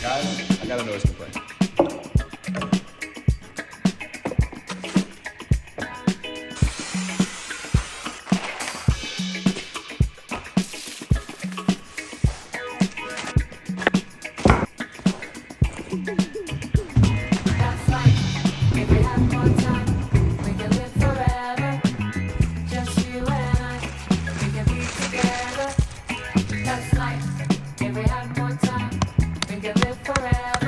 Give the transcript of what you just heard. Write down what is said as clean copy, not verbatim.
Guys, I got a noise complaint. That's life. If we had more time, we could live forever. Just you and I, we could be together. That's life. If we had more time, we could live forever.